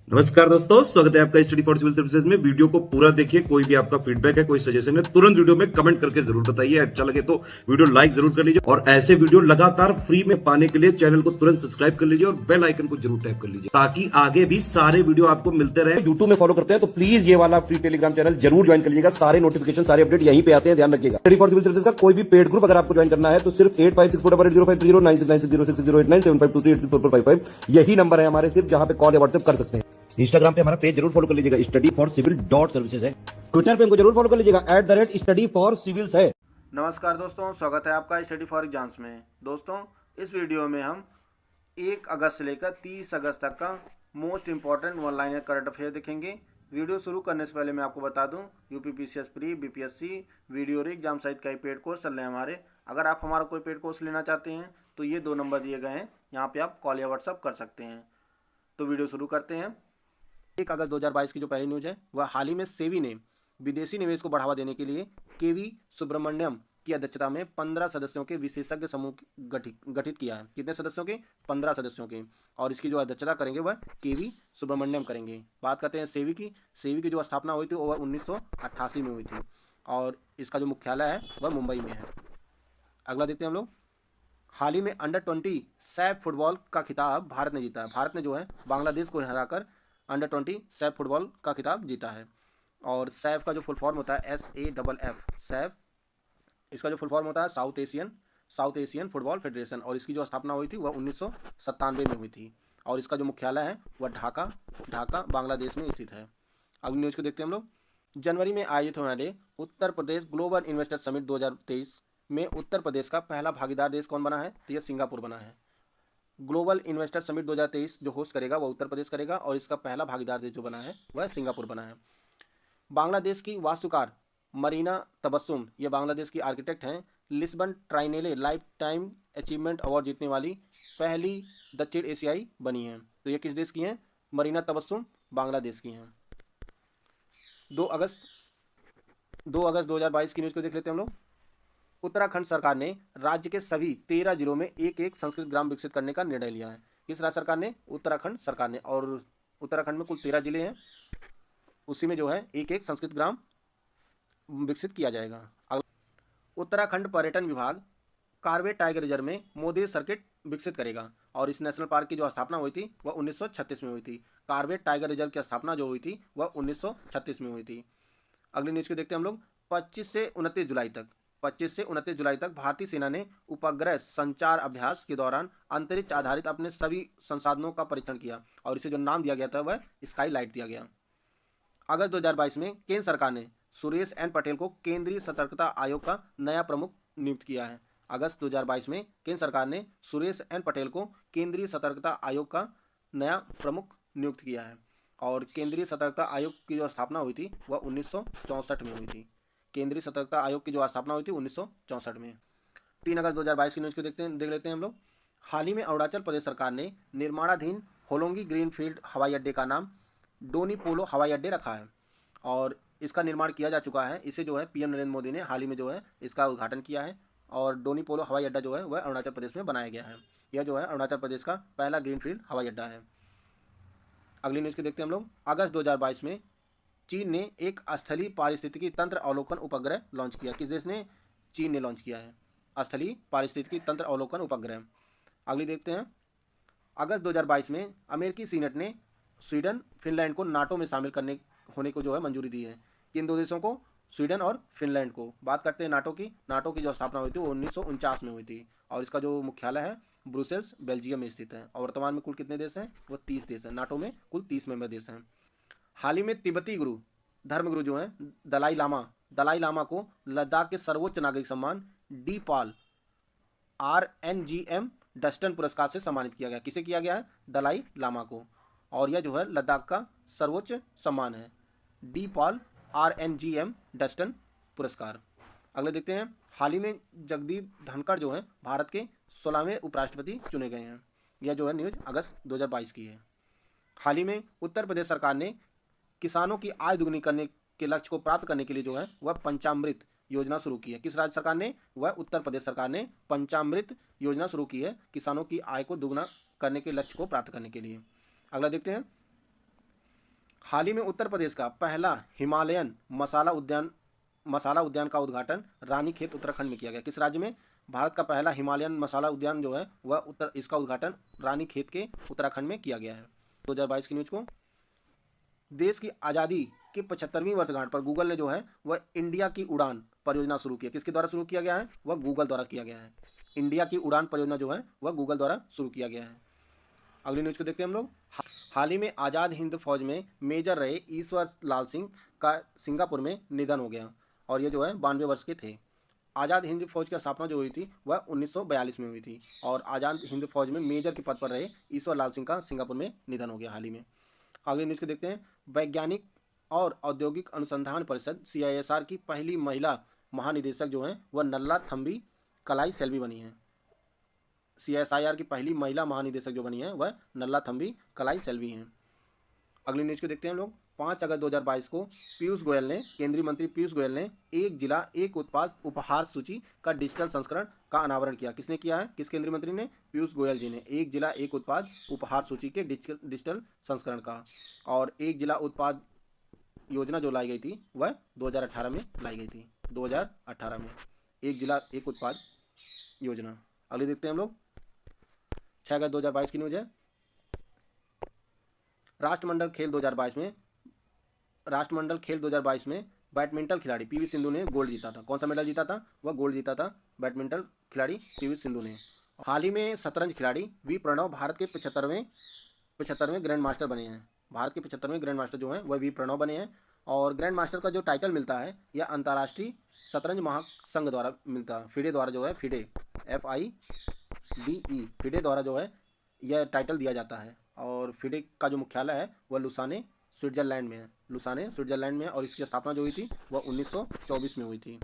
नमस्कार दोस्तों, स्वागत है आपका स्टडी फॉर सिविल सर्विसेज में। वीडियो को पूरा देखिए। कोई भी आपका फीडबैक है, कोई सजेशन है, तुरंत वीडियो में कमेंट करके जरूर बताइए। अच्छा लगे तो वीडियो लाइक जरूर कर लीजिए और ऐसे वीडियो लगातार फ्री में पाने के लिए चैनल को तुरंत सब्सक्राइब कर लीजिए और बेल आइकन को जरूर टैप कर लीजिए ताकि आगे भी सारे वीडियो आपको मिलते रहे। यूट्यूब में फॉलो करते हैं तो प्लीज ये वाला फ्री टेलीग्राम चैनल जरूर ज्वाइन कर लीजिएगा। सारे नोटिफिकेशन, सारे अपडेट यहीं पे आते हैं, ध्यान रखिएगा। स्टडी फॉर सिविल सर्विसेज का कोई भी पेड ग्रुप अगर आपको ज्वाइन करना है तो सिर्फ 856480560660897523864455 यही नंबर है हमारे, सिर्फ जहां पे कॉल या व्हाट्सएप कर सकते हैं। इंस्टाग्राम पे हमारा पेज जरूर फॉलो कर लीजिएगा, स्टडी फॉर सिविल .सर्विसेज है। ट्विटर पे हमको जरूर फॉलो कर लीजिएगा, @स्टडी फॉर सिविल्स है। नमस्कार दोस्तों, स्वागत है आपका स्टडी फॉर एग्जाम्स में। दोस्तों, इस वीडियो में हम 1 अगस्त से लेकर 30 अगस्त तक का most important one liner current affair देखेंगे। वीडियो शुरू करने से पहले मैं आपको बता दूं, UP PCS pre, BPSC, video exam site का ही पेड कोर्स चल रहे हैं हमारे। अगर आप हमारा कोई पेड कोर्स लेना चाहते हैं तो ये 2 नंबर दिए गए हैं, यहाँ पे आप कॉल या व्हाट्सअप कर सकते हैं। तो वीडियो शुरू करते हैं। 1 अगस्त 2022 की जो पहली न्यूज़ है वह हाल ही में सेबी ने विदेशी निवेश को बढ़ावा देने के लिए केवी सुब्रमण्यम की अध्यक्षता में 15 सदस्यों के विशेषज्ञ समूह गठित किया है। कितने सदस्यों के? 15 सदस्यों के। और इसकी जो अध्यक्षता करेंगे वह केवी सुब्रमण्यम करेंगे। बात करते हैं सेबी की। सेबी की जो स्थापना हुई थी वह 1988 में हुई थी और इसका जो मुख्यालय है वह मुंबई में है। अगला देखते हैं हम लोग। हाल ही में अंडर 20 सैफ फुटबॉल का खिताब भारत ने जीता है। भारत ने जो है बांग्लादेश को हराकर अंडर 20 सैफ फुटबॉल का खिताब जीता है। और सैफ का जो फुल फॉर्म होता है SAFF सैफ, इसका जो फुल फॉर्म होता है साउथ एशियन फुटबॉल फेडरेशन। और इसकी जो स्थापना हुई थी वह 1997 में हुई थी और इसका जो मुख्यालय है वह ढाका बांग्लादेश में स्थित है। अगली न्यूज़ को देखते हैं हम लोग। जनवरी में आयोजित होने वाले Uttar Pradesh global investor summit 2023 में उत्तर प्रदेश का पहला भागीदार देश कौन बना है? तो यह सिंगापुर बना है। ग्लोबल इन्वेस्टर समिट 2023 जो होस्ट करेगा वह उत्तर प्रदेश करेगा और इसका पहला भागीदार देश जो बना है वह सिंगापुर बना है। बांग्लादेश की वास्तुकार मरीना तबस्सुम, ये बांग्लादेश की आर्किटेक्ट हैं, Lisbon Triennale lifetime achievement award जीतने वाली पहली दक्षिण एशियाई बनी हैं। तो ये किस देश की हैं? मरीना तबस्सुम बांग्लादेश की हैं। 2 अगस्त 2022 की न्यूज़ को देख लेते हैं हम लोग। उत्तराखंड सरकार ने राज्य के सभी 13 जिलों में एक संस्कृत ग्राम विकसित करने का निर्णय लिया है। किस राज्य सरकार ने? उत्तराखंड सरकार ने। और उत्तराखंड में कुल 13 जिले हैं, उसी में जो है एक संस्कृत ग्राम विकसित किया जाएगा। उत्तराखंड पर्यटन विभाग कार्बेट टाइगर रिजर्व में मोदी सर्किट विकसित करेगा और इस नेशनल पार्क की जो स्थापना हुई थी वह 1936 में हुई थी। कार्बेट टाइगर रिजर्व की स्थापना जो हुई थी वह 1936 में हुई थी। अगली न्यूज़ को देखते हैं हम लोग। 25 से 29 जुलाई तक भारतीय सेना ने उपग्रह संचार अभ्यास के दौरान अंतरिक्ष आधारित अपने सभी संसाधनों का परीक्षण किया और इसे जो नाम दिया गया था वह स्काई लाइट दिया गया। अगस्त 2022 में केंद्र सरकार ने सुरेश एन पटेल को केंद्रीय सतर्कता आयोग का नया प्रमुख नियुक्त किया है। अगस्त 2022 में केंद्र सरकार ने सुरेश एन पटेल को केंद्रीय सतर्कता आयोग का नया प्रमुख नियुक्त किया है और केंद्रीय सतर्कता आयोग की जो स्थापना हुई थी वह 1964 में हुई थी। केंद्रीय सतर्कता आयोग की जो स्थापना हुई थी 1964 में। 3 अगस्त 2022 की न्यूज़ को देख लेते हैं हम लोग। हाल ही में अरुणाचल प्रदेश सरकार ने निर्माणाधीन होलोंगी ग्रीनफील्ड हवाई अड्डे का नाम डोनी पोलो हवाई अड्डे रखा है और इसका निर्माण किया जा चुका है। इसे जो है पीएम नरेंद्र मोदी ने हाल ही में जो है इसका उद्घाटन किया है और डोनी पोलो हवाई अड्डा जो है वह अरुणाचल प्रदेश में बनाया गया है। यह जो है अरुणाचल प्रदेश का पहला ग्रीनफील्ड हवाई अड्डा है। अगली न्यूज़ को देखते हैं हम लोग। अगस्त 2022 में चीन ने एक स्थलीय पारिस्थितिकी तंत्र अवलोकन उपग्रह लॉन्च किया। किस देश ने? चीन ने लॉन्च किया है स्थलीय पारिस्थितिकी तंत्र अवलोकन उपग्रह। अगली देखते हैं। अगस्त 2022 में अमेरिकी सीनेट ने स्वीडन फिनलैंड को नाटो में शामिल होने को जो है मंजूरी दी है। किन 2 देशों को? स्वीडन और फिनलैंड को। बात करते हैं नाटो की। नाटो की जो स्थापना हुई थी वो 1949 में हुई थी और इसका जो मुख्यालय है ब्रुसेल्स बेल्जियम में स्थित है और वर्तमान में कुल कितने देश हैं? वो 30 देश हैं। नाटो में कुल 30 मेंबर देश हैं। हाल ही में तिब्बती धर्मगुरु जो हैं दलाई लामा को लद्दाख के सर्वोच्च नागरिक सम्मान D-PAL RNGM डस्टन पुरस्कार से सम्मानित किया गया। किसे किया गया है? दलाई लामा को। और यह जो है लद्दाख का सर्वोच्च सम्मान है, D-PAL RNGM डस्टन पुरस्कार। अगले देखते हैं। हाल ही में जगदीप धनखड़ जो है भारत के 16वें उपराष्ट्रपति चुने गए हैं। यह जो है न्यूज़ अगस्त 2022 की है। हाल ही में उत्तर प्रदेश सरकार ने किसानों की आय दुगनी करने के लक्ष्य को प्राप्त करने के लिए जो है वह पंचामृत योजना शुरू की है। किस राज्य सरकार ने? वह उत्तर प्रदेश सरकार ने पंचामृत योजना शुरू की है किसानों की आय को दुगना करने के लक्ष्य को प्राप्त करने के लिए। अगला देखते हैं। हाल ही में उत्तर प्रदेश का पहला हिमालयन मसाला उद्यान का उद्घाटन रानीखेत उत्तराखंड में किया गया। किस राज्य में? भारत का पहला हिमालयन मसाला उद्यान जो है वह इसका उद्घाटन रानीखेत के उत्तराखंड में किया गया है। 2022 की न्यूज को, देश की आज़ादी की 75वीं वर्षगांठ पर गूगल ने जो है वह इंडिया की उड़ान परियोजना शुरू की है। किसके द्वारा शुरू किया गया है? वह गूगल द्वारा किया गया है। इंडिया की उड़ान परियोजना जो है वह गूगल द्वारा शुरू किया गया है। अगली न्यूज को देखते हैं हम लोग। हाल ही में आज़ाद हिंद फौज में मेजर रहे ईश्वर लाल सिंह का सिंगापुर में निधन हो गया और ये जो है 92 वर्ष के थे। आज़ाद हिंद फौज की स्थापना जो हुई थी वह 1942 में हुई थी और आज़ाद हिंद फौज में मेजर के पद पर रहे ईश्वर लाल सिंह का सिंगापुर में निधन हो गया हाल ही में। अगली न्यूज़ को देखते हैं। वैज्ञानिक और औद्योगिक अनुसंधान परिषद CISR की पहली महिला महानिदेशक जो हैं वह नल्ला थम्बी कलाई सेल्वी बनी हैं। CSIR की पहली महिला महानिदेशक जो बनी है वह नल्ला थम्बी कलाई सेल्वी हैं। अगली न्यूज़ को देखते हैं हम लोग। 5 अगस्त 2022 को केंद्रीय मंत्री पीयूष गोयल ने एक जिला एक उत्पाद उपहार सूची का डिजिटल संस्करण का अनावरण किया। किसने किया है? किस केंद्रीय मंत्री ने? पीयूष गोयल जी ने एक जिला एक उत्पाद उपहार सूची के डिजिटल संस्करण का। और एक जिला उत्पाद योजना जो लाई गई थी वह 2018 में लाई गई थी। 2018 में एक जिला एक उत्पाद योजना। अगली देखते हैं हम लोग। 6 अगस्त 2022 की न्यूज़ है। राष्ट्रमंडल खेल 2022 में बैडमिंटन खिलाड़ी PV सिंधु ने गोल्ड जीता था। कौन सा मेडल जीता था? वह गोल्ड जीता था बैडमिंटन खिलाड़ी PV सिंधु ने। हाल ही में शतरंज खिलाड़ी V प्रणव भारत के 75वें ग्रैंड मास्टर बने हैं। भारत के 75वें ग्रैंड मास्टर जो हैं वह V प्रणव बने हैं और ग्रैंड मास्टर का जो टाइटल मिलता है यह अंतर्राष्ट्रीय शतरंज महासंघ द्वारा मिलता है। FIDE द्वारा जो है FIDE FIDE द्वारा जो है यह टाइटल दिया जाता है और FIDE का जो मुख्यालय है वह लुसाने स्विट्जरलैंड में है। और इसकी स्थापना जो हुई थी वह 1924 में हुई थी।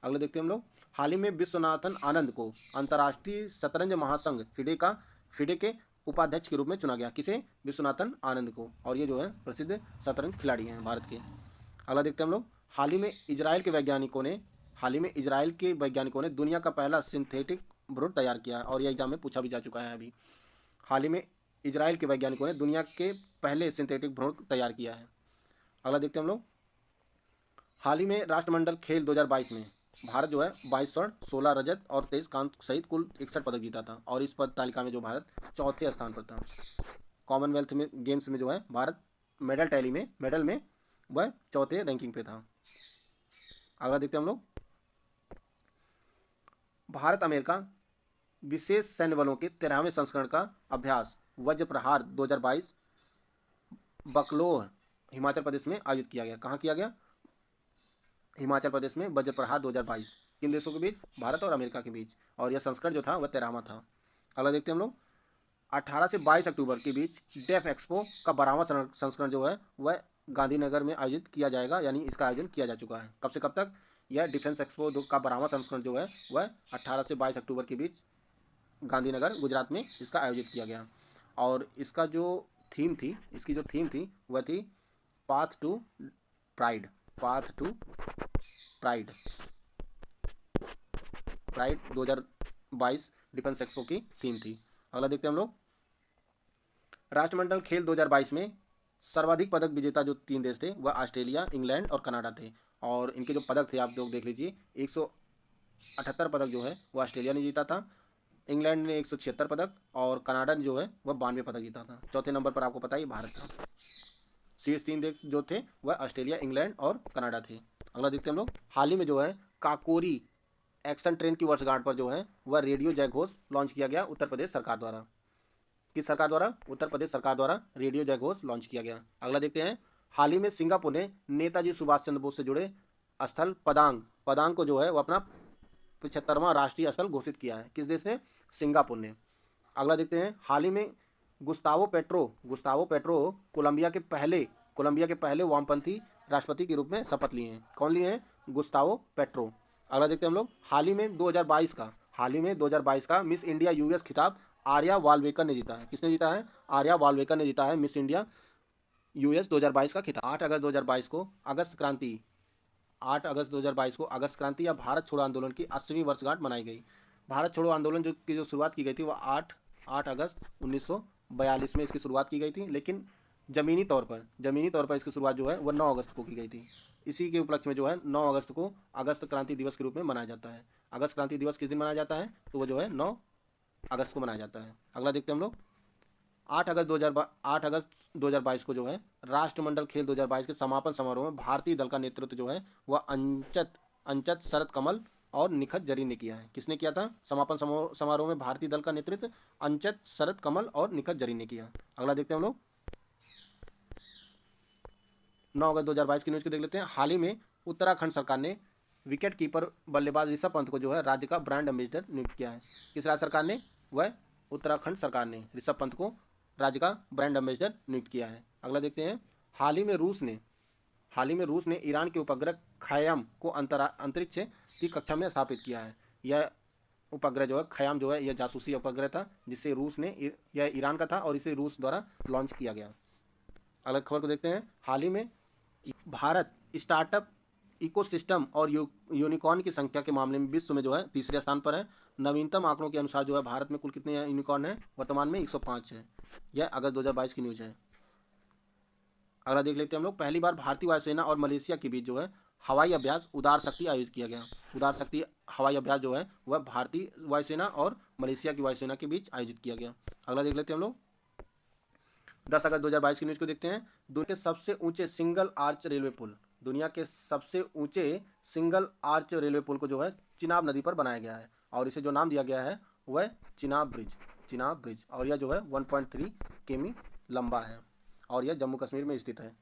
अगले देखते हैं हम लोग। हाल ही में विश्वनाथन आनंद को अंतर्राष्ट्रीय शतरंज महासंघ FIDE के उपाध्यक्ष के रूप में चुना गया। किसे? विश्वनाथन आनंद को। और ये जो है प्रसिद्ध शतरंज खिलाड़ी हैं भारत के। अगला देखते हैं हम लोग। हाल ही में इजराइल के वैज्ञानिकों ने दुनिया का पहला सिंथेटिक भ्रूण तैयार किया है और यह एग्जाम में पूछा भी जा चुका है। अभी हाल ही में इजराइल के वैज्ञानिकों ने दुनिया के पहले सिंथेटिक भ्रूण तैयार किया है। अगला देखते हैं हम लोग। हाल ही में राष्ट्रमंडल खेल 2022 में भारत जो है 22 स्वर्ण 16 रजत और 23 कांस्य सहित कुल 61 पदक जीता था और इस पद तालिका में जो भारत चौथे स्थान पर था। कॉमनवेल्थ में गेम्स में जो है भारत मेडल में वह चौथे रैंकिंग पे था। अगला देखते हैं हम लोग। भारत अमेरिका विशेष सैन्य बलों के 13वें संस्करण का अभ्यास वज्र प्रहार 2022 बकलोह हिमाचल प्रदेश में आयोजित किया गया। कहाँ किया गया? हिमाचल प्रदेश में वज्र प्रहार 2022। किन देशों के बीच? भारत और अमेरिका के बीच। और यह संस्करण जो था वह 13वां था। अगला देखते हैं हम लोग। 18 से 22 अक्टूबर के बीच डेफ एक्सपो का 12वां संस्करण जो है वह गांधीनगर में आयोजित किया जाएगा, यानी इसका आयोजन किया जा चुका है। कब से कब तक? यह डिफेंस एक्सपो का 12वां संस्करण जो है वह 18 से 22 अक्टूबर के बीच गांधीनगर गुजरात में इसका आयोजित किया गया। और इसकी जो थीम थी वह थी path to pride 2022 defence expo की थीम थी। अगला देखते हैं हम लोग। राष्ट्रमंडल खेल 2022 में सर्वाधिक पदक विजेता जो 3 देश थे वह ऑस्ट्रेलिया, इंग्लैंड और कनाडा थे और इनके जो पदक थे आप लोग देख लीजिए। 178 पदक जो है वह ऑस्ट्रेलिया ने जीता था, इंग्लैंड ने 176 पदक और कनाडा ने जो है वह 92 पदक जीता था। चौथे नंबर पर आपको पता है भारत था। शीर्ष 3 देश जो थे वह ऑस्ट्रेलिया, इंग्लैंड और कनाडा थे। अगला देखते हैं हम लोग। हाल ही में जो है काकोरी एक्शन ट्रेन की वर्षगांठ पर जो है वह रेडियो जय घोष लॉन्च किया गया उत्तर प्रदेश सरकार द्वारा। किस सरकार द्वारा? उत्तर प्रदेश सरकार द्वारा रेडियो जय घोष लॉन्च किया गया। अगला देखते हैं। हाल ही में सिंगापुर ने नेताजी सुभाष चंद्र बोस से जुड़े स्थल पदांग को जो है वह अपना 75वां राष्ट्रीय स्थल घोषित किया है। किस देश ने? सिंगापुर ने। अगला देखते हैं। हाल ही में गुस्तावो पेट्रो कोलंबिया के पहले वामपंथी राष्ट्रपति के रूप में शपथ लिए हैं। कौन लिए हैं? Gustavo petro. अगला देखते हैं हम लोग। हाल ही में 2022 का मिस इंडिया यूएस खिताब आर्या वाल्वेकर ने जीता है। किसने जीता है? आर्या वाल्वेकर ने जीता है मिस इंडिया यूएस 2022 का खिताब। 8 अगस्त 2022 को अगस्त क्रांति या भारत छोड़ो आंदोलन की 80वीं वर्षगांठ मनाई गई। भारत छोड़ो आंदोलन की शुरुआत की गई थी वह 8 अगस्त 1942 में इसकी शुरुआत की गई थी, लेकिन ज़मीनी तौर पर इसकी शुरुआत जो है वह 9 अगस्त को की गई थी। इसी के उपलक्ष्य में जो है 9 अगस्त को अगस्त क्रांति दिवस के रूप में मनाया जाता है। अगस्त क्रांति दिवस किस दिन मनाया जाता है? तो वो जो है 9 अगस्त को मनाया जाता है। अगला देखते हैं हम लोग 8 अगस्त 2022 को जो है राष्ट्रमंडल खेल 2022 के समापन समारोह में भारतीय दल का नेतृत्व जो है वह अंचत शरद कमल और निखत जरीन ने किया है। किसने किया था? समापन समारोह में भारतीय दल का नेतृत्व अंचत शरद कमल और निखत जरीन ने किया। अगला देखते हैं हम लोग 9 अगस्त 2022 की न्यूज़ को देख लेते हैं। हाल ही में उत्तराखंड सरकार ने विकेट कीपर बल्लेबाज ऋषभ पंत को जो है राज्य का ब्रांड एम्बेसडर नियुक्त किया है। किस राज्य सरकार ने? वह उत्तराखंड सरकार ने ऋषभ पंत को राज्य का ब्रांड एम्बेसडर नियुक्त किया है। अगला देखते हैं हाल ही में रूस ने ईरान के उपग्रह ख़याम को अंतरिक्ष की कक्षा में स्थापित किया है। यह उपग्रह जो है ख़याम जो है यह जासूसी उपग्रह था जिससे यह ईरान का था और इसे रूस द्वारा लॉन्च किया गया। अगला खबर को देखते हैं। हाल ही में भारत स्टार्टअप इकोसिस्टम और यूनिकॉर्न की संख्या के मामले में विश्व में जो है तीसरे स्थान पर है। नवीनतम आंकड़ों के अनुसार जो है भारत में कुल कितने यूनिकॉर्न हैं? वर्तमान में 105 है। यह अगस्त 2022 की न्यूज़ है। अगला देख लेते हैं हम लोग। पहली बार भारतीय वायुसेना और मलेशिया के बीच जो है हवाई अभ्यास उदार शक्ति आयोजित किया गया। उदार शक्ति हवाई अभ्यास जो है वह भारतीय वायुसेना और मलेशिया की वायुसेना के बीच आयोजित किया गया। अगला देख लेते हैं हम लोग 10 अगस्त 2022 की न्यूज़ को देखते हैं। दुनिया के सबसे ऊंचे सिंगल आर्च रेलवे पुल को जो है चिनाब नदी पर बनाया गया है और इसे जो नाम दिया गया है वह चिनाब ब्रिज और यह जो है 1.3 किमी लंबा है और यह जम्मू कश्मीर में स्थित है।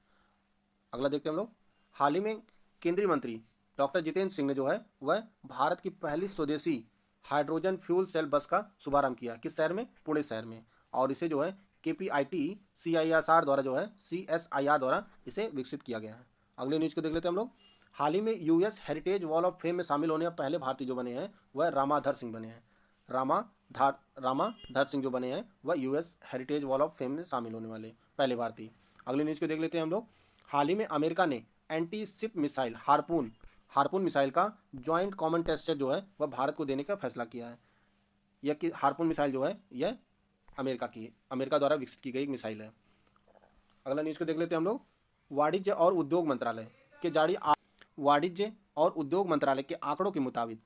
अगला देखते हैं हम लोग। हाल ही में केंद्रीय मंत्री डॉक्टर जितेंद्र सिंह ने जो है वह भारत की पहली स्वदेशी हाइड्रोजन फ्यूल सेल बस का शुभारंभ किया। किस शहर में? पुणे शहर में। और इसे जो है KPIT CSIR द्वारा इसे विकसित किया गया है। अगले न्यूज़ को देख लेते हैं हम लोग। हाल ही में US heritage wall of fame में शामिल होने पहले भारतीय जो बने हैं वह रामाधर सिंह बने हैं। रामाधर सिंह जो बने हैं वह US heritage wall of fame में शामिल होने वाले पहले भारतीय। अगले न्यूज़ को देख लेते हैं हम लोग। हाल ही में अमेरिका ने anti ship missile harpoon missile का जॉइंट कॉमन टेस्ट जो है वह भारत को देने का फैसला किया है। यह कि हार्पून मिसाइल जो है यह अमेरिका द्वारा विकसित की गई एक मिसाइल है। अगला न्यूज़ को देख लेते हैं हम लोग। वाणिज्य और उद्योग मंत्रालय के आंकड़ों के मुताबिक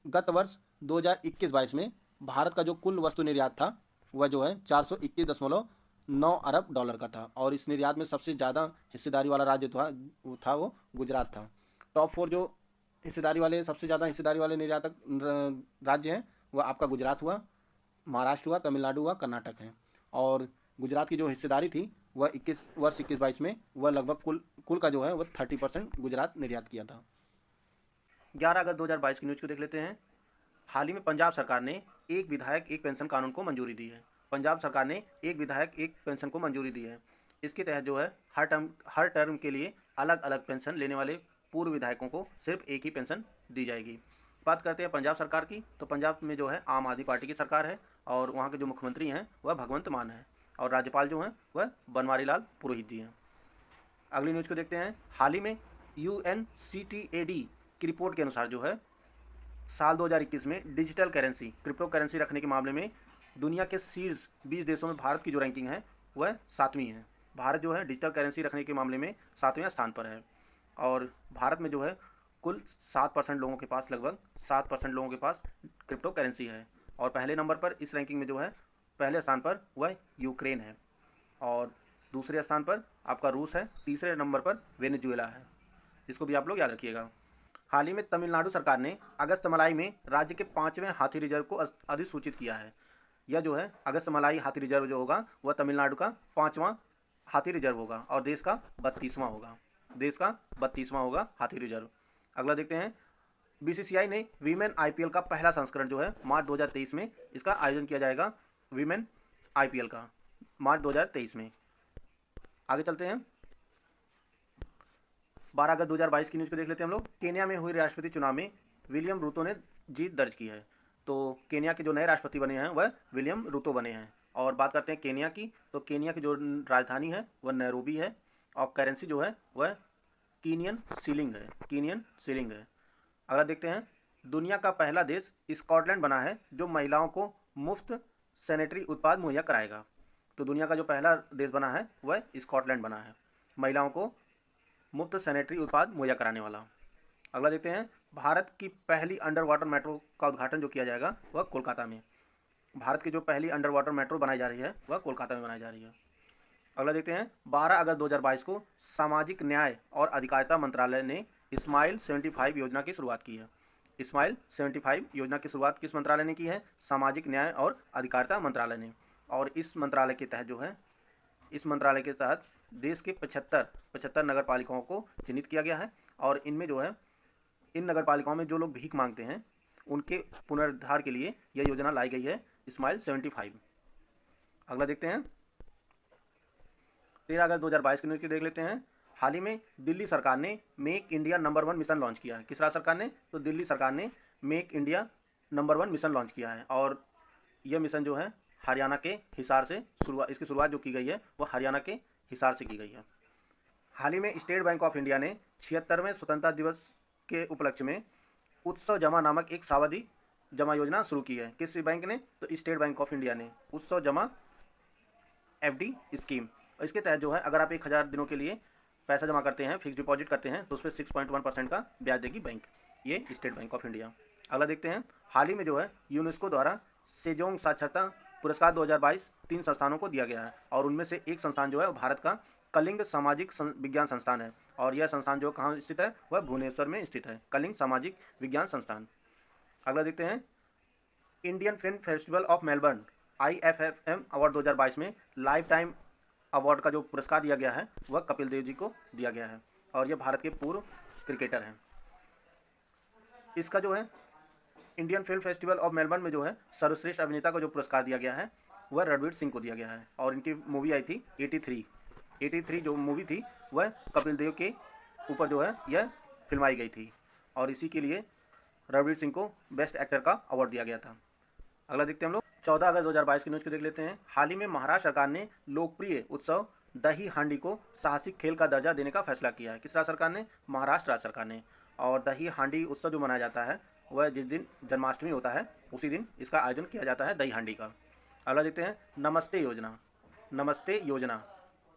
गत वर्ष 2021-22 में भारत का जो कुल वस्तु निर्यात था वह जो है 421.9 अरब डॉलर का था और इस निर्यात में सबसे ज़्यादा हिस्सेदारी वाला राज्य था वो गुजरात था। टॉप 4 जो सबसे ज़्यादा हिस्सेदारी वाले निर्यातक राज्य हैं वह आपका गुजरात हुआ, महाराष्ट्र हुआ, तमिलनाडु हुआ, कर्नाटक है। और गुजरात की जो हिस्सेदारी थी वह 21-22 में वह लगभग कुल का जो है वह 30% गुजरात निर्यात किया था। 11 अगस्त 2022 की न्यूज़ को देख लेते हैं। हाल ही में पंजाब सरकार ने एक विधायक एक पेंशन कानून को मंजूरी दी है। पंजाब सरकार ने एक विधायक एक पेंशन को मंजूरी दी है। इसके तहत जो है हर टर्म के लिए अलग अलग पेंशन लेने वाले पूर्व विधायकों को सिर्फ एक ही पेंशन दी जाएगी। बात करते हैं पंजाब सरकार की, तो पंजाब में जो है आम आदमी पार्टी की सरकार है और वहाँ के जो मुख्यमंत्री हैं वह भगवंत मान है और राज्यपाल जो हैं वह बनवारी लाल पुरोहित जी हैं। अगली न्यूज़ को देखते हैं। हाल ही में UNCTAD की रिपोर्ट के अनुसार जो है साल 2021 में डिजिटल करेंसी क्रिप्टो करेंसी रखने के मामले में दुनिया के शीर्ष 20 देशों में भारत की जो रैंकिंग है वह 7वीं है। भारत जो है डिजिटल करेंसी रखने के मामले में 7वें स्थान पर है और भारत में जो है कुल 7% लोगों के पास लगभग 7% लोगों के पास क्रिप्टो करेंसी है और पहले नंबर पर इस रैंकिंग में जो है पहले स्थान पर वह यूक्रेन है और दूसरे स्थान पर आपका रूस है, तीसरे नंबर पर वेनेजुएला है। इसको भी आप लोग याद रखिएगा। हाल ही में तमिलनाडु सरकार ने अगस्त मलाई में राज्य के 5वें हाथी रिजर्व को अधिसूचित किया है। यह जो है अगस्त मलाई हाथी रिजर्व जो होगा वह तमिलनाडु का 5वां हाथी रिजर्व होगा और देश का 32वां होगा हाथी रिजर्व। अगला देखते हैं। BCCI ने वीमेन IPL का पहला संस्करण जो है मार्च 2023 में इसका आयोजन किया जाएगा। वीमेन IPL का मार्च 2023 में। आगे चलते हैं। 12 अगस्त 2022 की न्यूज़ को देख लेते हैं हम लोग। केन्या में हुए राष्ट्रपति चुनाव में विलियम रूतो ने जीत दर्ज की है। तो केन्या के जो नए राष्ट्रपति बने हैं वह विलियम रूतो बने हैं। और बात करते हैं केन्या की, तो केन्या की जो राजधानी है वह नैरोबी है और करेंसी जो है वह कीनियन सीलिंग है। अगला देखते हैं। दुनिया का पहला देश स्कॉटलैंड बना है जो महिलाओं को मुफ्त सैनिटरी उत्पाद मुहैया कराएगा। तो दुनिया का जो पहला देश बना है वह स्कॉटलैंड बना है, महिलाओं को मुफ्त सैनिटरी उत्पाद मुहैया कराने वाला। अगला देखते हैं, भारत की पहली अंडर वाटर मेट्रो का उद्घाटन जो किया जाएगा वह कोलकाता में। भारत की जो पहली अंडर वाटर मेट्रो बनाई जा रही है वह कोलकाता में बनाई जा रही है। अगला देखते हैं, 12 अगस्त 2022 को सामाजिक न्याय और अधिकारिता मंत्रालय ने स्माइल 75 योजना की शुरुआत की है। स्माइल 75 योजना की शुरुआत किस मंत्रालय ने की है? सामाजिक न्याय और अधिकारिता मंत्रालय ने। और इस मंत्रालय के तहत जो है, इस मंत्रालय के तहत देश के 75 नगर पालिकाओं को चिन्हित किया गया है और इनमें जो है, इन नगर पालिकाओं में जो लोग भीख मांगते हैं उनके पुनरुद्धार के लिए यह योजना लाई गई है, स्माइल 75। अगला देखते हैं, 13 अगस्त 2022 की न्यूज़ की देख लेते हैं। हाल ही में दिल्ली सरकार ने make India number 1 mission launch किया है। किस राज्य सरकार ने? तो दिल्ली सरकार ने make India number 1 mission launch किया है और यह मिशन जो है हरियाणा के हिसार से इसकी शुरुआत जो की गई है वह हरियाणा के हिसार से की गई है। हाल ही में स्टेट बैंक ऑफ इंडिया ने 76वें स्वतंत्रता दिवस के उपलक्ष्य में उत्सव जमा नामक एक सावधि जमा योजना शुरू की है। किस बैंक ने? तो स्टेट बैंक ऑफ इंडिया ने उत्सव जमा FD स्कीम। इसके तहत जो है, अगर आप 1000 दिनों के लिए पैसा जमा करते हैं, फिक्स डिपॉजिट करते हैं, तो उस पर 6.1% का ब्याज देगी बैंक, ये स्टेट बैंक ऑफ इंडिया। अगला देखते हैं, हाल ही में जो है यूनेस्को द्वारा सेजोंग साक्षरता पुरस्कार 2022 3 संस्थानों को दिया गया है और उनमें से एक संस्थान जो है भारत का कलिंग सामाजिक विज्ञान संस्थान है और यह संस्थान जो कहाँ स्थित है? वह भुवनेश्वर में स्थित है, कलिंग सामाजिक विज्ञान संस्थान। अगला देखते हैं, Indian film festival of Melbourne IFFM award 2022 में लाइफ टाइम अवार्ड का जो पुरस्कार दिया गया है वह कपिल देव जी को दिया गया है और यह भारत के पूर्व क्रिकेटर हैं। इसका जो है Indian film festival of Melbourne में जो है सर्वश्रेष्ठ अभिनेता को जो पुरस्कार दिया गया है वह रणवीर सिंह को दिया गया है और इनकी मूवी आई थी 83 जो मूवी थी वह कपिल देव के ऊपर जो है यह फिल्माई गई थी और इसी के लिए रणवीर सिंह को बेस्ट एक्टर का अवार्ड दिया गया था। अगला देखते हैं हम लोग, 14 अगस्त 2022 की न्यूज़ को देख लेते हैं। हाल ही में महाराष्ट्र सरकार ने लोकप्रिय उत्सव दही हांडी को साहसिक खेल का दर्जा देने का फैसला किया है। किस राज्य सरकार ने? महाराष्ट्र राज्य सरकार ने। और दही हांडी उत्सव जो मनाया जाता है वह जिस दिन जन्माष्टमी होता है उसी दिन इसका आयोजन किया जाता है दही हांडी का। अगला देखते हैं, नमस्ते योजना। नमस्ते योजना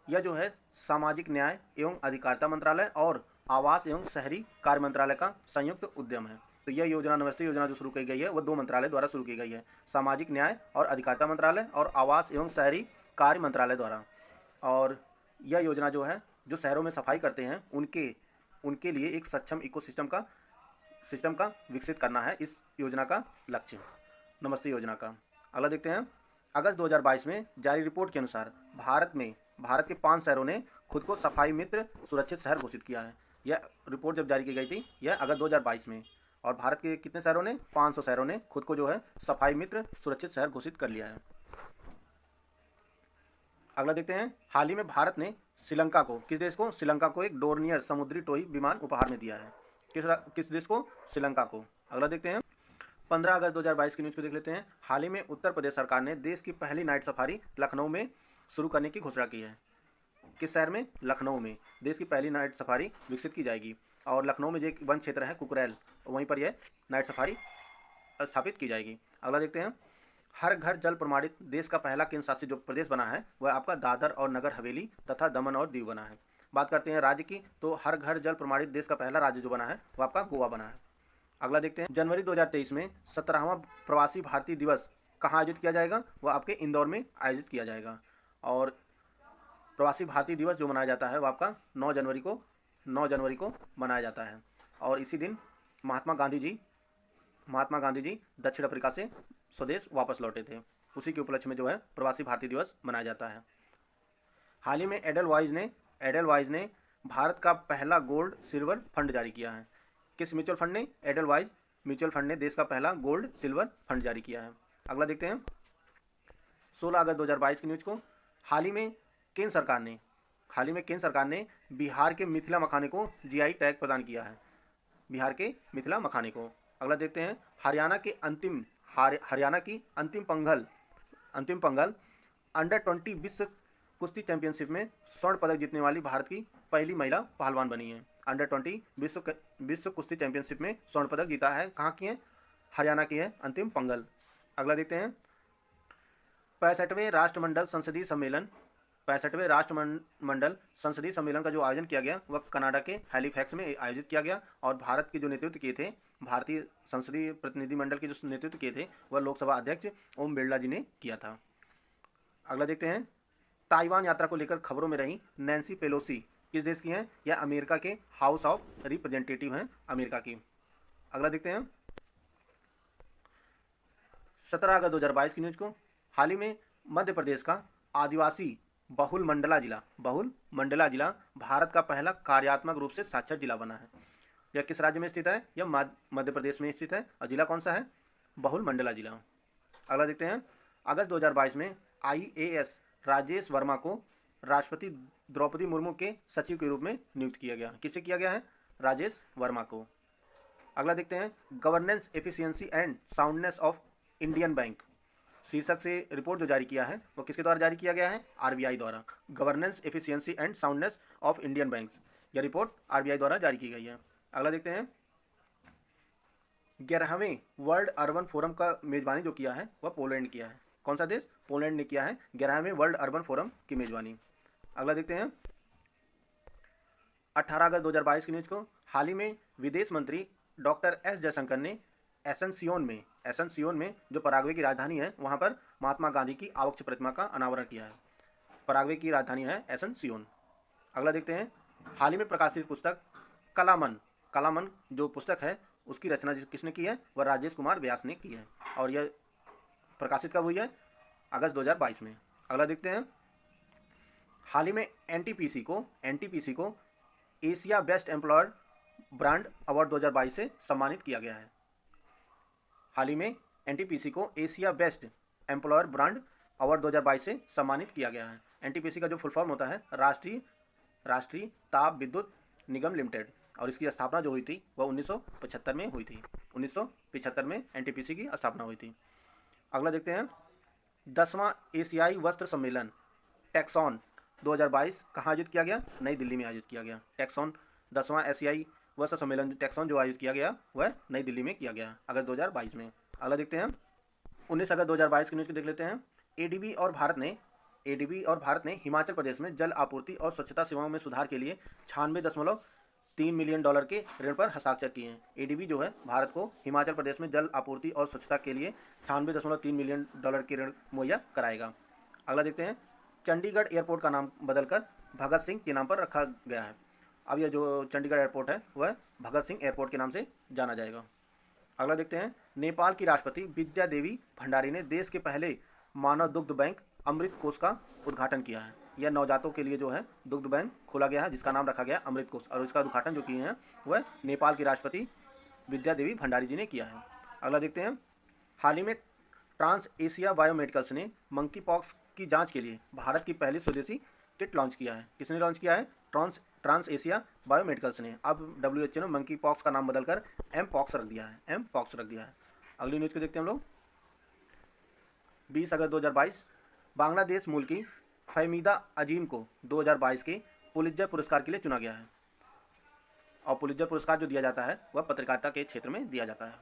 यह जो है सामाजिक न्याय एवं अधिकारिता मंत्रालय और आवास एवं शहरी कार्य मंत्रालय का संयुक्त उद्यम है। तो यह योजना, नमस्ते योजना जो शुरू की गई है वह 2 मंत्रालय द्वारा शुरू की गई है, सामाजिक न्याय और अधिकारिता मंत्रालय और आवास एवं शहरी कार्य मंत्रालय द्वारा। और यह योजना जो है, जो शहरों में सफाई करते हैं उनके लिए एक सक्षम इकोसिस्टम का विकसित करना है इस योजना का लक्ष्य, नमस्ते योजना का। अगला देखते हैं, अगस्त 2022 में जारी रिपोर्ट के अनुसार भारत के 5 शहरों ने खुद को सफाई मित्र सुरक्षित शहर घोषित किया है। यह रिपोर्ट जब जारी की गई थी यह अगस्त 2022 में, और भारत के कितने शहरों ने? 500 शहरों ने खुद को जो है सफाई मित्र सुरक्षित शहर घोषित कर लिया है। अगला देखते हैं, हाल ही में भारत ने श्रीलंका को, किस देश को? श्रीलंका को एक डोर्नियर समुद्री टोही विमान उपहार में दिया है। किस देश को? श्रीलंका को। अगला देखते हैं, 15 अगस्त 2022 की न्यूज़ को देख लेते हैं। हाल ही में उत्तर प्रदेश सरकार ने देश की पहली नाइट सफारी लखनऊ में शुरू करने की घोषणा की है। किस शहर में? लखनऊ में देश की पहली नाइट सफारी विकसित की जाएगी और लखनऊ में जो एक वन क्षेत्र है कुकरेल, वहीं पर यह नाइट सफारी स्थापित की जाएगी। अगला देखते हैं, हर घर जल प्रमाणित देश का पहला केंद्र शासित जो प्रदेश बना है वह आपका दादर और नगर हवेली तथा दमन और दीव बना है। बात करते हैं राज्य की, तो हर घर जल प्रमाणित देश का पहला राज्य जो बना है वह आपका गोवा बना है। अगला देखते हैं, जनवरी 2023 में 17वां प्रवासी भारतीय दिवस कहाँ आयोजित किया जाएगा? वह आपके इंदौर में आयोजित किया जाएगा। और प्रवासी भारतीय दिवस जो मनाया जाता है वह आपका 9 जनवरी को मनाया जाता है और इसी दिन महात्मा गांधी जी दक्षिण अफ्रीका से स्वदेश वापस लौटे थे। उसी के उपलक्ष्य में जो है प्रवासी भारतीय दिवस मनाया जाता है। हाल ही में एडलवाइज ने भारत का पहला गोल्ड सिल्वर फंड जारी किया है। किस म्यूचुअल फंड ने? एडलवाइज म्यूचुअल फंड ने देश का पहला गोल्ड सिल्वर फंड जारी किया है। अगला देखते हैं, 16 अगस्त 2022 की न्यूज़ को। हाल ही में केंद्र सरकार ने बिहार के मिथिला मखाने को GI टैग प्रदान किया है, बिहार के मिथिला मखाने को। अगला देखते हैं, हरियाणा की अंतिम पंगल अंडर 20 विश्व कुश्ती चैंपियनशिप में स्वर्ण पदक जीतने वाली भारत की पहली महिला पहलवान बनी है। अंडर 20 विश्व कुश्ती चैंपियनशिप में स्वर्ण पदक जीता है, कहाँ की है? हरियाणा की है अंतिम पंगल। अगला देखते हैं, 65वें राष्ट्रमंडल संसदीय सम्मेलन 65वें राष्ट्रमंडल संसदीय सम्मेलन का जो आयोजन किया गया वह कनाडा के हैलिफैक्स में आयोजित किया गया और भारत के जो नेतृत्व किए थे, भारतीय संसदीय प्रतिनिधिमंडल के जो नेतृत्व किए थे वह लोकसभा अध्यक्ष ओम बिरला जी ने किया था। अगला देखते हैं, ताइवान यात्रा को लेकर खबरों में रही नैन्सी पेलोसी किस देश की हैं? यह अमेरिका के हाउस ऑफ रिप्रेजेंटेटिव हैं, अमेरिका की। अगला देखते हैं 17 अगस्त 2022 की न्यूज को। हाल ही में मध्य प्रदेश का आदिवासी बहुल मंडला जिला भारत का पहला कार्यात्मक रूप से साक्षर जिला बना है। यह किस राज्य में स्थित है? यह मध्य प्रदेश में स्थित है और जिला कौन सा है? बहुल मंडला जिला। अगला देखते हैं, अगस्त 2022 में IAS राजेश वर्मा को राष्ट्रपति द्रौपदी मुर्मू के सचिव के रूप में नियुक्त किया गया। किससे किया गया है? राजेश वर्मा को। अगला देखते हैं, governance efficiency and soundness of Indian bank शीर्षक से रिपोर्ट जो जारी किया है वो किसके द्वारा जारी किया गया है? RBI द्वारा। Governance efficiency and soundness of Indian banks, यह रिपोर्ट RBI द्वारा जारी की गई है। अगला देखते हैं, 11वें वर्ल्ड अर्बन फोरम का मेजबानी जो किया है वह पोलैंड किया है। कौन सा देश? पोलैंड ने किया है 11वें वर्ल्ड अर्बन फोरम की मेजबानी। अगला देखते हैं 18 अगस्त 2022 की न्यूज को। हाल ही में विदेश मंत्री डॉक्टर एस जयशंकर ने एसेंसियोन में जो पराग्वे की राजधानी है वहां पर महात्मा गांधी की आवक्ष प्रतिमा का अनावरण किया है। पराग्वे की राजधानी है एसेंसियोन। अगला देखते हैं, हाल ही में प्रकाशित पुस्तक कलामन जो पुस्तक है उसकी रचना किसने की है? वह राजेश कुमार व्यास ने की है और यह प्रकाशित कब हुई है? अगस्त 2022 में। अगला देखते हैं, हाल ही में NTPC को Asia best employer brand award 2022 से सम्मानित किया गया है। हाल ही में NTPC को Asia best employer brand award 2022 से सम्मानित किया गया है। NTPC का जो फुल फॉर्म होता है राष्ट्रीय ताप विद्युत निगम लिमिटेड और इसकी स्थापना जो हुई थी वह 1975 में हुई थी। 1975 में NTPC की स्थापना हुई थी। अगला देखते हैं, 10वां एशियाई वस्त्र सम्मेलन टेक्सॉन 2022 कहाँ आयोजित किया गया? नई दिल्ली में आयोजित किया गया। टेक्सॉन 10वां एशियाई वस्त्र सम्मेलन टेक्सॉन जो आयोजित किया गया वह नई दिल्ली में किया गया अगस्त 2022 में। अगला देखते हैं, 19 अगस्त 2022 की न्यूज़ को देख लेते हैं। ADB और भारत ने हिमाचल प्रदेश में जल आपूर्ति और स्वच्छता सेवाओं में सुधार के लिए $96.3 मिलियन के ऋण पर हस्ताक्षर किए हैं। ADB जो है भारत को हिमाचल प्रदेश में जल आपूर्ति और स्वच्छता के लिए $96.3 मिलियन के ऋण मुहैया कराएगा। अगला देखते हैं, चंडीगढ़ एयरपोर्ट का नाम बदलकर भगत सिंह के नाम पर रखा गया है। अब यह जो चंडीगढ़ एयरपोर्ट है वह भगत सिंह एयरपोर्ट के नाम से जाना जाएगा। अगला देखते हैं, नेपाल की राष्ट्रपति विद्या देवी भंडारी ने देश के पहले मानव दुग्ध बैंक अमृत कोष का उद्घाटन किया है। यह नवजातों के लिए जो है दुग्ध बैंक खोला गया है जिसका नाम रखा गया अमृत कोष और इसका उद्घाटन जो किए हैं वह नेपाल की राष्ट्रपति विद्या देवी भंडारी जी ने किया है। अगला देखते हैं, हाल ही में ट्रांस एशिया बायोमेडिकल्स ने मंकी पॉक्स की जाँच के लिए भारत की पहली स्वदेशी किट लॉन्च किया है। किसने लॉन्च किया है? ट्रांस एशिया बायोमेडिकल्स ने। अब WHO ने मंकी पॉक्स का नाम बदलकर एमपॉक्स रख दिया है। अगली न्यूज़ को देखते हैं हम लोग। 20 अगस्त 2022 बांग्लादेश मूल की फहमीदा अजीम को 2022 के पुलित्जर पुरस्कार के लिए चुना गया है और पुलित्जर पुरस्कार जो दिया जाता है वह पत्रकारिता के क्षेत्र में दिया जाता है।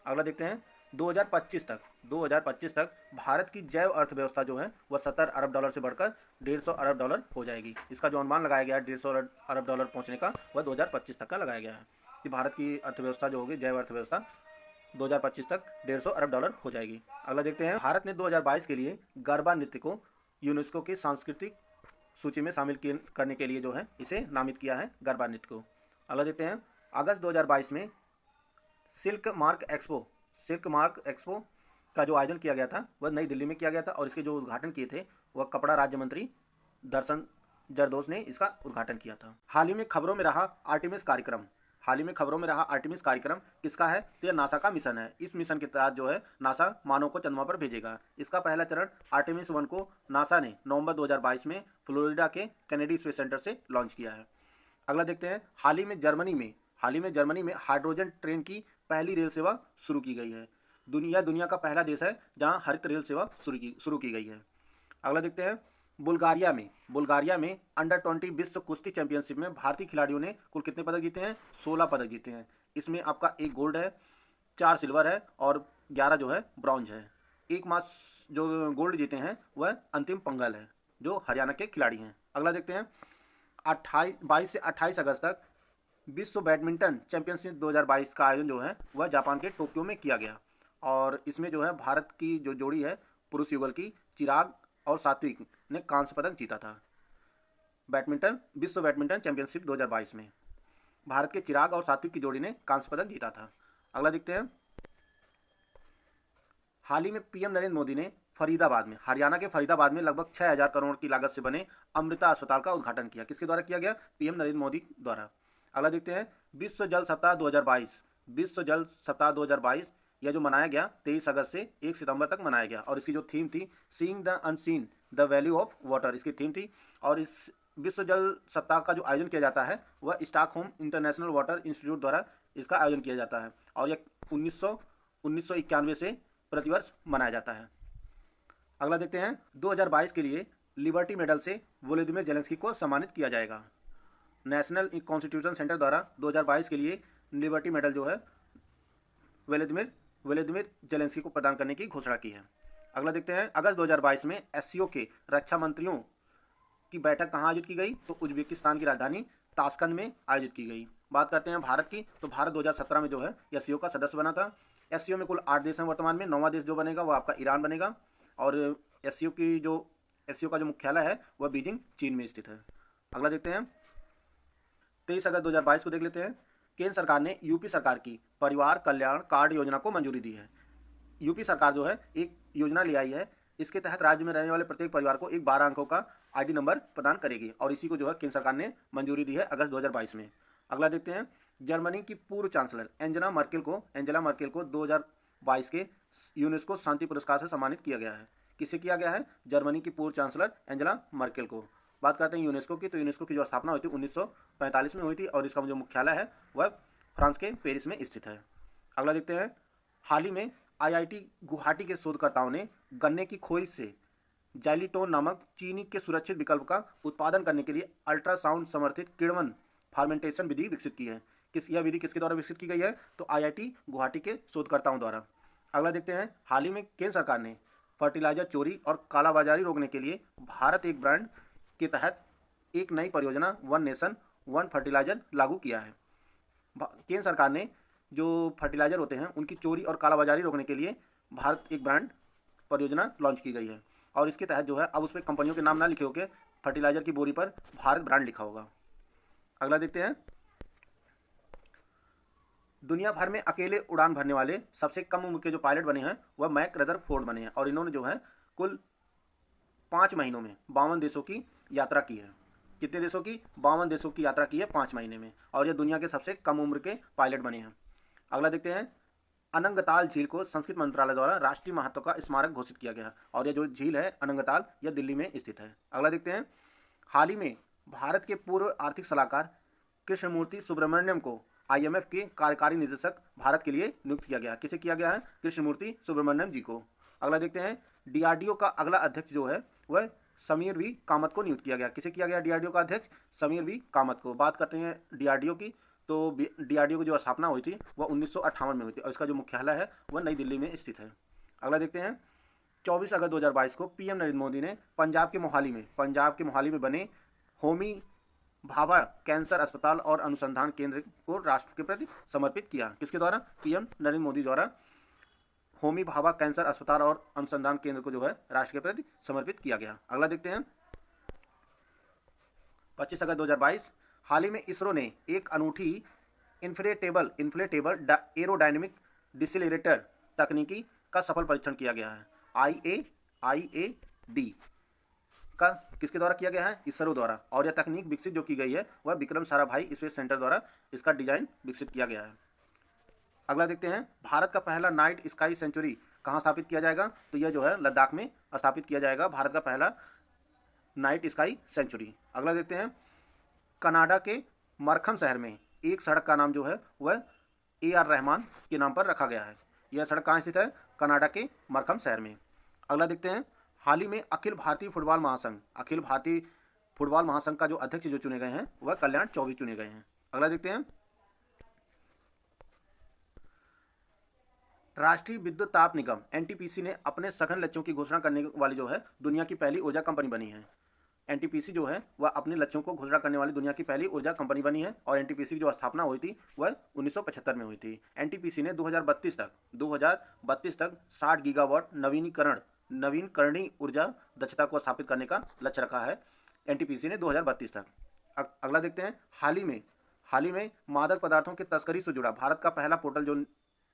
अगला देखते हैं, 2025 तक भारत की जैव अर्थव्यवस्था जो है वह $70 अरब से बढ़कर $150 अरब हो जाएगी। इसका जो अनुमान लगाया गया है $150 अरब पहुंचने का वह 2025 तक का लगाया गया है कि भारत की अर्थव्यवस्था जो होगी जैव अर्थव्यवस्था 2025 तक $150 अरब हो जाएगी। अगला देखते हैं, भारत ने 2022 के लिए गरबा नृत्य को यूनेस्को की सांस्कृतिक सूची में शामिल करने के लिए जो है इसे नामित किया है गरबा नृत्य को। अगला देखते हैं, अगस्त 2022 में सिल्क मार्क एक्सपो का जो आयोजन किया गया था वह नई दिल्ली में किया गया था और इसके जो उद्घाटन किए थे वह कपड़ा राज्य मंत्री दर्शन जरदोश ने इसका उद्घाटन किया था। हाल ही में खबरों में रहा आर्टेमिस कार्यक्रम किसका है? तो यह नासा का मिशन है। इस मिशन के तहत जो है नासा मानव को चंद्रमा पर भेजेगा। इसका पहला चरण आर्टेमिस 1 को नासा ने नवंबर 2022 में फ्लोरिडा के केनेडी स्पेस सेंटर से लॉन्च किया है। अगला देखते हैं, हाल ही में जर्मनी में हाइड्रोजन ट्रेन की पहली रेल सेवा शुरू की गई है। दुनिया का पहला देश है जहां हरित रेल सेवा शुरू की गई है। अगला देखते हैं, बुल्गारिया में अंडर-20 विश्व कुश्ती चैंपियनशिप में भारतीय खिलाड़ियों ने कुल कितने पदक जीते हैं? 16 पदक जीते हैं। इसमें आपका 1 गोल्ड है, 4 सिल्वर है और 11 जो है ब्रॉन्ज है। एकमात्र जो गोल्ड जीते हैं वह अंतिम पंगल है, जो हरियाणा के खिलाड़ी हैं। अगला देखते हैं 22 से 28 अगस्त तक विश्व बैडमिंटन चैंपियनशिप 2022 का आयोजन जो है वह जापान के टोक्यो में किया गया। और इसमें जो है भारत की जो जोड़ी है पुरुष युगल की, चिराग और सात्विक ने कांस्य पदक जीता था। विश्व बैडमिंटन चैंपियनशिप 2022 में भारत के चिराग और सात्विक की जोड़ी ने कांस्य पदक जीता था। अगला देखते हैं हाल ही में पीएम नरेंद्र मोदी ने फरीदाबाद में, हरियाणा के फरीदाबाद में लगभग 6000 करोड़ की लागत से बने अमृता अस्पताल का उद्घाटन किया। किसके द्वारा किया गया? पीएम नरेंद्र मोदी द्वारा। अगला देखते हैं विश्व जल सप्ताह 2022। विश्व जल सप्ताह 2022 यह जो मनाया गया 23 अगस्त से 1 सितंबर तक मनाया गया। और इसकी जो थीम थी seeing the unseen the value of water, इसकी थीम थी। और इस विश्व जल सप्ताह का जो आयोजन किया जाता है वह स्टॉकहोम इंटरनेशनल वाटर इंस्टीट्यूट द्वारा इसका आयोजन किया जाता है। और यह 1991 से प्रतिवर्ष मनाया जाता है। अगला देखते हैं 2022 के लिए लिबर्टी मेडल से वोलोदिमीर जेलेंस्की को सम्मानित किया जाएगा। नेशनल कॉन्स्टिट्यूशन सेंटर द्वारा 2022 के लिए लिबर्टी मेडल जो है वोलोदिमीर जेलेंस्की को प्रदान करने की घोषणा की है। अगला देखते हैं अगस्त 2022 में एससीओ के रक्षा मंत्रियों की बैठक कहाँ आयोजित की गई? तो उज्बेकिस्तान की राजधानी ताशकंद में आयोजित की गई। बात करते हैं भारत की, तो भारत 2017 में जो है एससीओ का सदस्य बना था। एससीओ में कुल 8 देश हैं वर्तमान में। 9वां देश जो बनेगा वो आपका ईरान बनेगा। और एससीओ का जो मुख्यालय है वह बीजिंग चीन में स्थित है। अगला देखते हैं 23 अगस्त 2022 को देख लेते हैं। केंद्र सरकार ने यूपी सरकार की परिवार कल्याण कार्ड योजना को मंजूरी दी है। यूपी सरकार जो है एक योजना ले आई है। इसके तहत राज्य में रहने वाले प्रत्येक परिवार को एक 12 अंकों का आईडी नंबर प्रदान करेगी। और इसी को जो है केंद्र सरकार ने मंजूरी दी है अगस्त 2022 में। अगला देखते हैं जर्मनी की पूर्व चांसलर एंजेला मर्केल को 2022 के यूनेस्को शांति पुरस्कार से सम्मानित किया गया है। किससे किया गया है? जर्मनी की पूर्व चांसलर एंजेला मर्केल को। बात करते हैं यूनेस्को की, तो यूनेस्को की जो स्थापना हुई थी 1945 में हुई थी। और इसका जो मुख्यालय है वह फ्रांस के पेरिस में स्थित है। अगला देखते हैं हाल ही में आईआईटी गुवाहाटी के शोधकर्ताओं ने गन्ने की खोई से जाइलिटोन नामक चीनी के सुरक्षित विकल्प का उत्पादन करने के लिए अल्ट्रासाउंड समर्थित किण्वन फार्मेंटेशन विधि विकसित की है। यह विधि किसके द्वारा विकसित की गई है? तो आईआईटी गुवाहाटी के शोधकर्ताओं द्वारा। अगला देखते हैं हाल ही में केंद्र सरकार ने फर्टिलाइजर चोरी और कालाबाजारी रोकने के लिए भारत एक ब्रांड के तहत एक नई परियोजना वन नेशन वन फर्टिलाइजर लागू किया है। केंद्र सरकार ने जो फर्टिलाइजर होते हैं उनकी चोरी और कालाबाजारी रोकने के लिए भारत एक ब्रांड परियोजना लॉन्च की गई है। और इसके तहत जो है अब उस पर कंपनियों के नाम ना लिखे होकर फर्टिलाइजर की बोरी पर भारत ब्रांड लिखा होगा। अगला देखते हैं दुनिया भर में अकेले उड़ान भरने वाले सबसे कम उम्र के जो पायलट बने हैं वह मैक रदरफोर्ड बने हैं। और इन्होंने जो है कुल 5 महीनों में 52 देशों की यात्रा की है। कितने देशों की? 52 देशों की यात्रा की है 5 महीने में। और ये दुनिया के सबसे कम उम्र के पायलट बने हैं। अगला देखते हैं अनंगताल झील को संस्कृत मंत्रालय द्वारा राष्ट्रीय महत्व का स्मारक घोषित किया गया। और यह जो झील है अनंगताल यह दिल्ली में स्थित है। अगला देखते हैं हाल ही में भारत के पूर्व आर्थिक सलाहकार कृष्णमूर्ति सुब्रमण्यम को आईएमएफ के कार्यकारी निदेशक भारत के लिए नियुक्त किया गया। किसे किया गया है? कृष्णमूर्ति सुब्रमण्यम जी को। अगला देखते हैं डीआरडीओ का अगला अध्यक्ष जो है वह समीर वी कामत को नियुक्त किया गया। किसे किया गया डीआरडीओ का अध्यक्ष? समीर वी कामत को। बात करते हैं डीआरडीओ की, तो डीआरडीओ की जो स्थापना हुई थी वह 1958 में हुई थी। और इसका जो मुख्यालय है वह नई दिल्ली में स्थित है। अगला देखते हैं 24 अगस्त 2022 को पीएम नरेंद्र मोदी ने पंजाब के मोहाली में बने होमी भाभा कैंसर अस्पताल और अनुसंधान केंद्र को राष्ट्र के प्रति समर्पित किया। किसके द्वारा? पीएम नरेंद्र मोदी द्वारा होमी भाभा कैंसर अस्पताल और अनुसंधान केंद्र को जो है राष्ट्र के प्रति समर्पित किया गया। अगला देखते हैं 25 अगस्त 2022 हाल ही में इसरो ने एक अनूठी इन्फ्लेटेबल एरोडायनेमिक डिसिलरेटर तकनीकी का सफल परीक्षण किया गया है। IAD का किसके द्वारा किया गया है? इसरो द्वारा। और यह तकनीक विकसित जो की गई है वह विक्रम साराभाई स्पेस सेंटर द्वारा इसका डिजाइन विकसित किया गया है। अगला देखते हैं भारत का पहला नाइट स्काई सेंचुरी कहाँ स्थापित किया जाएगा? तो यह जो है लद्दाख में स्थापित किया जाएगा भारत का पहला नाइट स्काई सेंचुरी। अगला देखते हैं कनाडा के मरखम शहर में एक सड़क का नाम जो है वह AR रहमान के नाम पर रखा गया है। यह सड़क कहाँ स्थित है? कनाडा के मरखम शहर में। अगला देखते हैं हाल ही में अखिल भारतीय फुटबॉल महासंघ का जो अध्यक्ष जो चुने गए हैं वह कल्याण चौबे चुने गए हैं। अगला देखते हैं राष्ट्रीय विद्युत ताप निगम एनटीपीसी ने अपने सघन लक्ष्यों की घोषणा करने वाली जो है दुनिया की पहली ऊर्जा कंपनी बनी है। एनटीपीसी जो है वह अपने लक्ष्यों को घोषणा करने वाली दुनिया की पहली ऊर्जा कंपनी बनी है और एनटीपीसी की जो स्थापना हुई थी वह 1975 में हुई थी। एनटीपीसी ने 2032 तक 60 गीगावाट नवीनकरणीय ऊर्जा दक्षता को स्थापित करने का लक्ष्य रखा है एनटीपीसी ने 2032 तक। अगला देखते हैं, हाल ही में मादक पदार्थों की तस्करी से जुड़ा भारत का पहला पोर्टल जो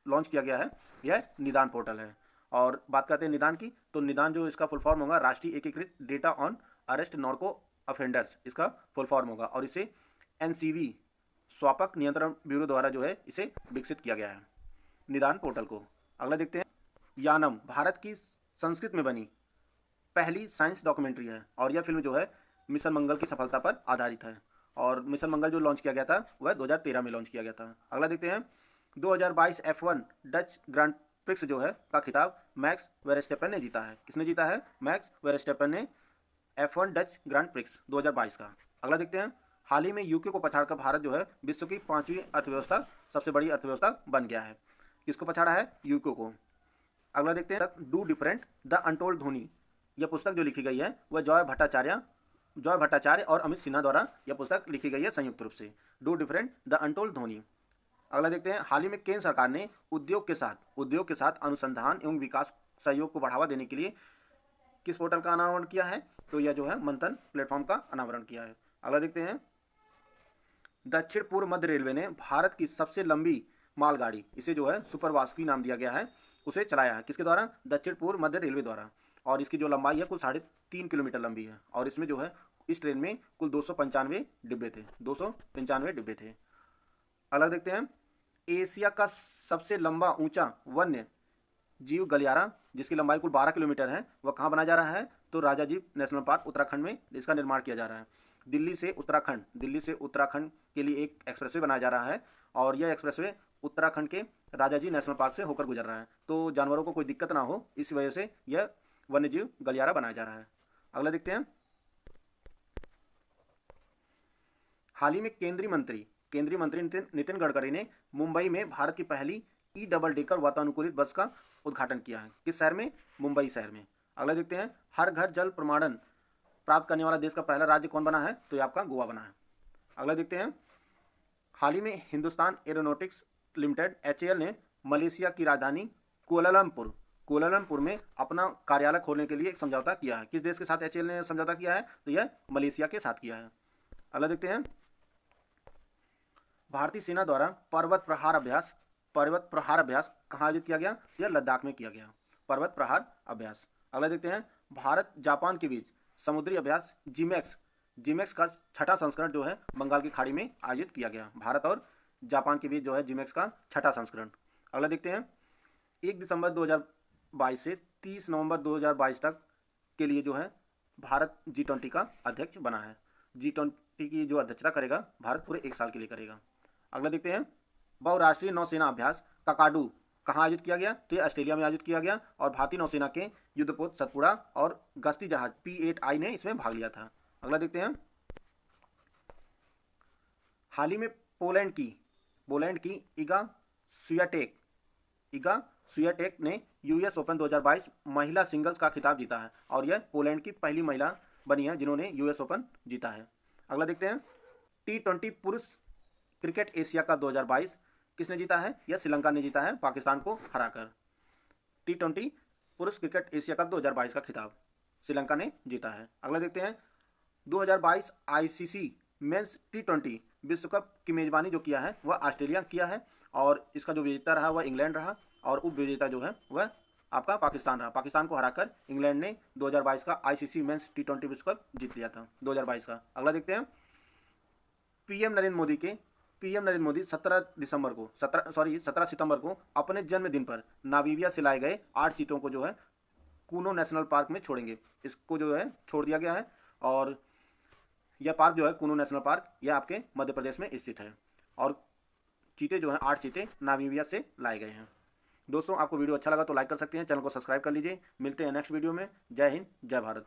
लॉन्च किया गया है यह निदान पोर्टल है। और बात करते हैं निदान की, तो निदान जो इसका फुल फॉर्म होगा राष्ट्रीय एकीकृत data on arrest narco offenders, इसका फुल फॉर्म होगा और इसे एनसीवी स्वापक नियंत्रण ब्यूरो द्वारा जो है इसे विकसित किया गया है निदान पोर्टल को। अगला देखते हैं, यानम भारत की संस्कृत में बनी पहली साइंस डॉक्यूमेंट्री है और यह फिल्म जो है मिशन मंगल की सफलता पर आधारित है और मिशन मंगल जो लॉन्च किया गया था वह 2013 में लॉन्च किया गया था। अगला देखते हैं, 2022 F1 डच ग्रांड प्रिक्स जो है का खिताब मैक्स वेरस्टेपन ने जीता है। किसने जीता है? मैक्स वेरस्टेपन ने F1 डच ग्रांड प्रिक्स 2022 का। अगला देखते हैं, हाल ही में यूके को पछाड़कर भारत जो है विश्व की 5वीं अर्थव्यवस्था, सबसे बड़ी अर्थव्यवस्था बन गया है। किसको पछाड़ा है? यूके को। अगला देखते हैं, do different the untold Dhoni, यह पुस्तक जो लिखी गई है वह जॉय भट्टाचार्य और अमित सिन्हा द्वारा यह पुस्तक लिखी गई है संयुक्त रूप से, do different the untold Dhoni. अगला देखते हैं, हाल ही में केंद्र सरकार ने उद्योग के साथ अनुसंधान एवं विकास सहयोग को बढ़ावा देने के लिए किस पोर्टल का अनावरण किया है? तो यह जो है मंथन प्लेटफॉर्म का अनावरण किया है। अगला देखते हैं, दक्षिण पूर्व मध्य रेलवे ने भारत की सबसे लंबी मालगाड़ी, इसे जो है सुपर वासुकी नाम दिया गया है, उसे चलाया है। किसके द्वारा? दक्षिण पूर्व मध्य रेलवे द्वारा। और इसकी जो लंबाई है कुल 3.5 किलोमीटर लंबी है और इसमें जो है इस ट्रेन में कुल 295 डिब्बे थे। अगला देखते हैं, एशिया का सबसे लंबा ऊंचा वन्य जीव गलियारा जिसकी लंबाई कुल 12 किलोमीटर है वह कहाँ बनाया जा रहा है? तो राजाजी नेशनल पार्क उत्तराखंड में इसका निर्माण किया जा रहा है। दिल्ली से उत्तराखंड के लिए एक एक्सप्रेसवे बनाया जा रहा है और यह एक्सप्रेसवे उत्तराखंड के राजाजी नेशनल पार्क से होकर गुजर रहा है, तो जानवरों को कोई दिक्कत ना हो इस वजह से यह वन्यजीव गलियारा बनाया जा रहा है। अगला देखते हैं, हाल ही में केंद्रीय मंत्री नितिन गडकरी ने मुंबई में भारत की पहली डबल डेकर वातानुकूलित बस का उद्घाटन किया है। किस शहर में? मुंबई शहर में। अगला देखते हैं, हर घर जल प्रमाणन प्राप्त करने वाला देश का पहला राज्य कौन बना है? तो ये आपका गोवा बना है। अगला देखते हैं, हाल ही में हिंदुस्तान एरोनॉटिक्स लिमिटेड HAL ने मलेशिया की राजधानी कुआलालंपुर में अपना कार्यालय खोलने के लिए एक समझौता किया है। किस देश के साथ HAL ने समझौता किया है? तो यह मलेशिया के साथ किया है। अगला देखते हैं, भारतीय सेना द्वारा पर्वत प्रहार अभ्यास कहाँ आयोजित किया गया? यह लद्दाख में किया गया, पर्वत प्रहार अभ्यास। अगला देखते हैं, भारत जापान के बीच समुद्री अभ्यास जिमेक्स का 6ठा संस्करण जो है बंगाल की खाड़ी में आयोजित किया गया। भारत और जापान के बीच जो है जिमेक्स का 6ठा संस्करण। अगला देखते हैं, 1 दिसंबर 2022 से 30 नवंबर 2022 तक के लिए जो है भारत G20 का अध्यक्ष बना है। G20 की जो अध्यक्षता करेगा भारत पूरे 1 साल के लिए करेगा। अगला देखते हैं, बहुराष्ट्रीय नौसेना अभ्यास काकाडू कहाँ आयोजित किया गया? तो ये ऑस्ट्रेलिया में आयोजित किया गया और भारतीय नौसेना के युद्धपोत सतपुड़ा और गश्ती जहाज P8I ने इसमें भाग लिया था। अगला देखते हैं, हाल ही में पोलैंड की इगा स्वियाटेक ने US ओपन 2022 महिला सिंगल्स का खिताब जीता है और यह पोलैंड की पहली महिला बनी है जिन्होंने US ओपन जीता है। अगला देखते हैं, T20 पुरुष क्रिकेट एशिया का 2022 किसने जीता है? यह श्रीलंका ने जीता है पाकिस्तान को हराकर। T20 पुरुष क्रिकेट एशिया कप 2022 का खिताब श्रीलंका ने जीता है। अगला देखते हैं, 2022 ICC मेंस T20 विश्व कप की मेजबानी जो किया है वह ऑस्ट्रेलिया किया है और इसका जो विजेता रहा वह इंग्लैंड रहा और उप विजेता जो है वह आपका पाकिस्तान रहा। पाकिस्तान को हराकर इंग्लैंड ने 2022 का ICC मेंस T20 विश्व कप जीत लिया था 2022 का। अगला देखते हैं, पीएम नरेंद्र मोदी 17 सितंबर को अपने जन्मदिन पर नामीबिया से लाए गए 8 चीतों को जो है कूनो नेशनल पार्क में छोड़ेंगे। इसको जो है छोड़ दिया गया है और यह पार्क जो है कूनो नेशनल पार्क यह आपके मध्य प्रदेश में स्थित है और चीते जो हैं 8 चीते नामीबिया से लाए गए हैं। दोस्तों, आपको वीडियो अच्छा लगा तो लाइक कर सकते हैं, चैनल को सब्सक्राइब कर लीजिए। मिलते हैं नेक्स्ट वीडियो में। जय हिंद, जय भारत।